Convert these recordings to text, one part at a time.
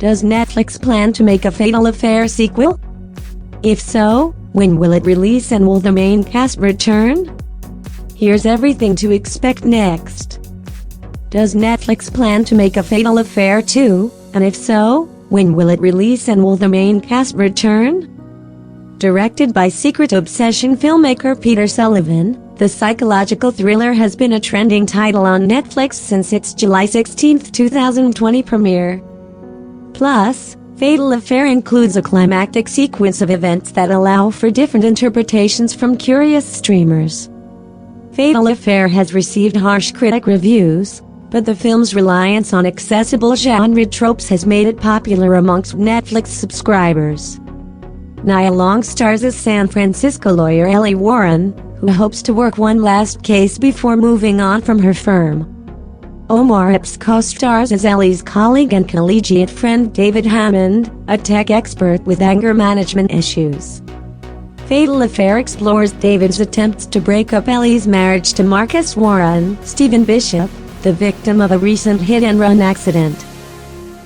Does Netflix plan to make a Fatal Affair sequel? If so, when will it release and will the main cast return? Here's everything to expect next. Does Netflix plan to make a Fatal Affair 2, and if so, when will it release and will the main cast return? Directed by Secret Obsession filmmaker Peter Sullivan, the psychological thriller has been a trending title on Netflix since its July 16, 2020 premiere. Plus, Fatal Affair includes a climactic sequence of events that allow for different interpretations from curious streamers. Fatal Affair has received harsh critic reviews, but the film's reliance on accessible genre tropes has made it popular amongst Netflix subscribers. Nia Long stars as San Francisco lawyer Ellie Warren, who hopes to work one last case before moving on from her firm. Omar Epps co-stars as Ellie's colleague and collegiate friend David Hammond, a tech expert with anger management issues. Fatal Affair explores David's attempts to break up Ellie's marriage to Marcus Warren, Stephen Bishop, the victim of a recent hit-and-run accident.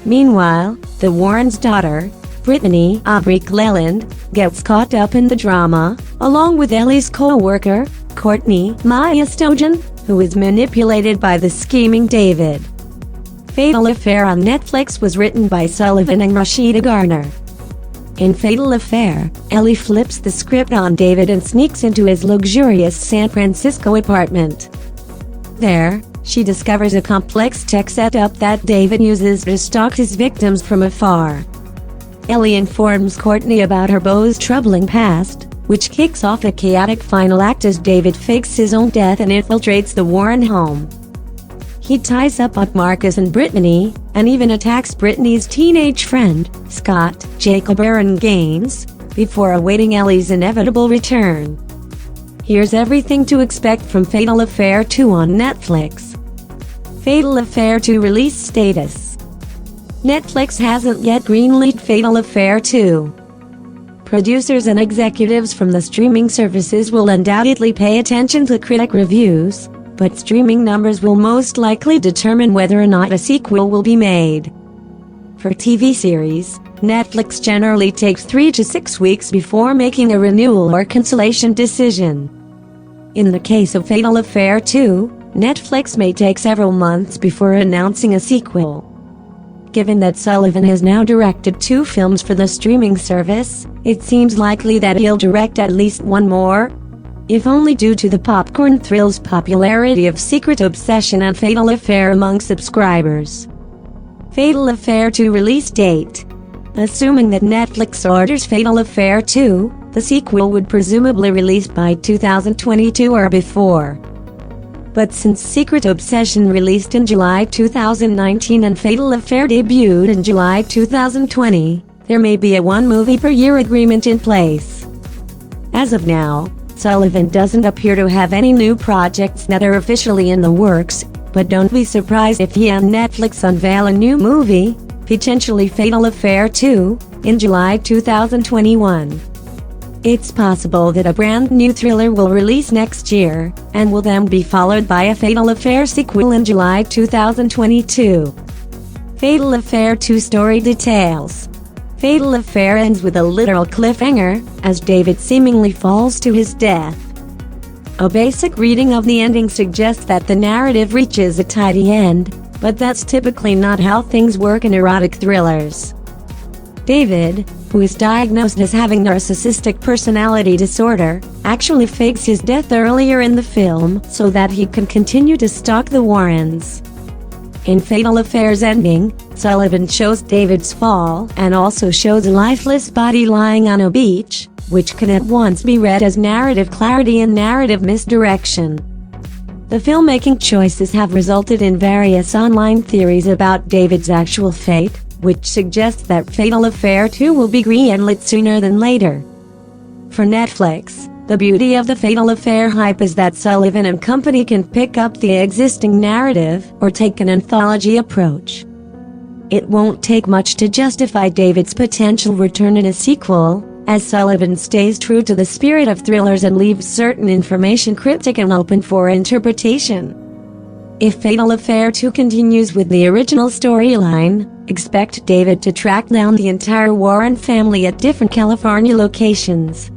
Meanwhile, the Warrens' daughter, Brittany Aubrey Cleland, gets caught up in the drama, along with Ellie's co-worker, Courtney Maya Stojan, who is manipulated by the scheming David. Fatal Affair on Netflix was written by Sullivan and Rashida Garner. In Fatal Affair, Ellie flips the script on David and sneaks into his luxurious San Francisco apartment. There, she discovers a complex tech setup that David uses to stalk his victims from afar. Ellie informs Courtney about her beau's troubling past, which kicks off a chaotic final act as David fakes his own death and infiltrates the Warren home. He ties up Marcus and Brittany, and even attacks Brittany's teenage friend, Scott Jacob Aaron Gaines, before awaiting Ellie's inevitable return. Here's everything to expect from Fatal Affair 2 on Netflix. Fatal Affair 2 release status. Netflix hasn't yet greenlit Fatal Affair 2. Producers and executives from the streaming services will undoubtedly pay attention to critic reviews, but streaming numbers will most likely determine whether or not a sequel will be made. For TV series, Netflix generally takes 3 to 6 weeks before making a renewal or cancellation decision. In the case of Fatal Affair 2, Netflix may take several months before announcing a sequel. Given that Sullivan has now directed 2 films for the streaming service, it seems likely that he'll direct at least one more, if only due to the popcorn thrills popularity of Secret Obsession and Fatal Affair among subscribers. Fatal Affair 2 release date. Assuming that Netflix orders Fatal Affair 2, the sequel would presumably release by 2022 or before. But since Secret Obsession released in July 2019 and Fatal Affair debuted in July 2020, there may be a one-movie-per-year agreement in place. As of now, Sullivan doesn't appear to have any new projects that are officially in the works, but don't be surprised if he and Netflix unveil a new movie, potentially Fatal Affair 2, in July 2021. It's possible that a brand new thriller will release next year, and will then be followed by a Fatal Affair sequel in July 2022. Fatal Affair 2 story details. Fatal Affair ends with a literal cliffhanger, as David seemingly falls to his death. A basic reading of the ending suggests that the narrative reaches a tidy end, but that's typically not how things work in erotic thrillers. David, who is diagnosed as having narcissistic personality disorder, actually fakes his death earlier in the film so that he can continue to stalk the Warrens. In Fatal Affair's ending, Sullivan shows David's fall and also shows a lifeless body lying on a beach, which can at once be read as narrative clarity and narrative misdirection. The filmmaking choices have resulted in various online theories about David's actual fate, which suggests that Fatal Affair 2 will be greenlit sooner than later. For Netflix, the beauty of the Fatal Affair hype is that Sullivan and company can pick up the existing narrative or take an anthology approach. It won't take much to justify David's potential return in a sequel, as Sullivan stays true to the spirit of thrillers and leaves certain information cryptic and open for interpretation. If Fatal Affair 2 continues with the original storyline, expect David to track down the entire Warren family at different California locations.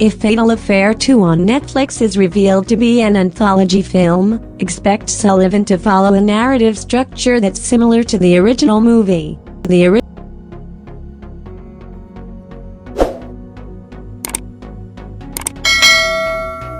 If Fatal Affair 2 on Netflix is revealed to be an anthology film, expect Sullivan to follow a narrative structure that's similar to the original movie. The